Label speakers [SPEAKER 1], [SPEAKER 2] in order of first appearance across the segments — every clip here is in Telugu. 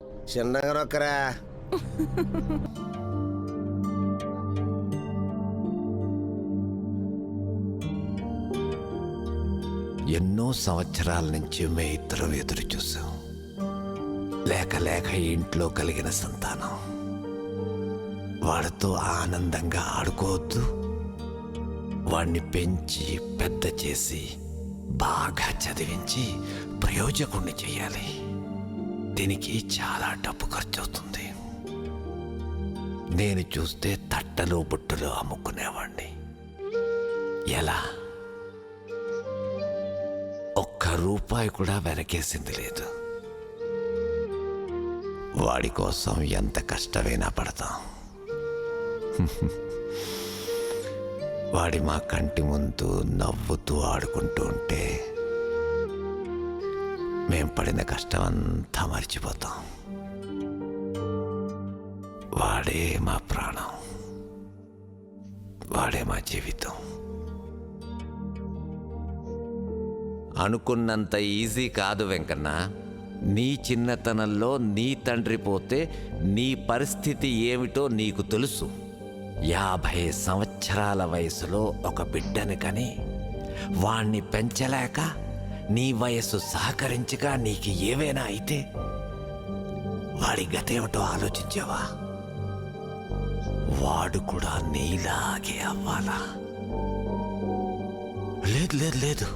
[SPEAKER 1] చిన్నగా నొక్కరా.
[SPEAKER 2] ఎన్నో సంవత్సరాల నుంచి మే ఇద్దరం ఎదురు చూసాం. లేక లేక ఇంట్లో కలిగిన సంతానం. వాడితో ఆనందంగా ఆడుకోవద్దు, వాణ్ణి పెంచి పెద్ద చేసి బాగా చదివించి ప్రయోజకుణ్ణి చేయాలి. దీనికి చాలా డబ్బు ఖర్చు అవుతుంది. నేను చూస్తే తట్టలు బుట్టలు అమ్ముకునేవాణ్ణి. ఎలా? ఒక్క రూపాయి కూడా వెనకేసింది లేదు. వాడి కోసం ఎంత కష్టమైనా పడతాం. వాడి మా కంటి ముందు నవ్వుతూ ఆడుకుంటూ ఉంటే మేం పడిన కష్టం అంతా మర్చిపోతాం. వాడే మా ప్రాణం, వాడే మా జీవితం. అనుకున్నంత ఈజీ కాదు వెంకన్న. నీ చిన్నతనంలో నీ తండ్రి పోతే నీ పరిస్థితి ఏమిటో నీకు తెలుసు. 50 సంవత్సరాల వయసులో ఒక బిడ్డని కని వాణ్ణి పెంచలేక నీ వయసు సహకరించక నీకు ఏవైనా అయితే వాడి గతేమిటో ఆలోచించావా? వాడు కూడా నీలాగే అవ్వాలా? లేదు లేదు లేదు,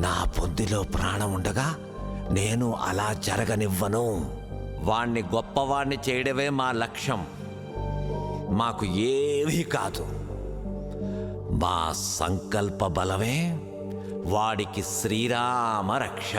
[SPEAKER 2] నా పొందిలో ప్రాణం ఉండగా నేను అలా జరగనివ్వను. వాణ్ణి గొప్పవాణ్ణి చేయడమే మా లక్ష్యం. మాకు ఏమీ కాదు. మా సంకల్ప బలమే వాడికి శ్రీరామ రక్ష.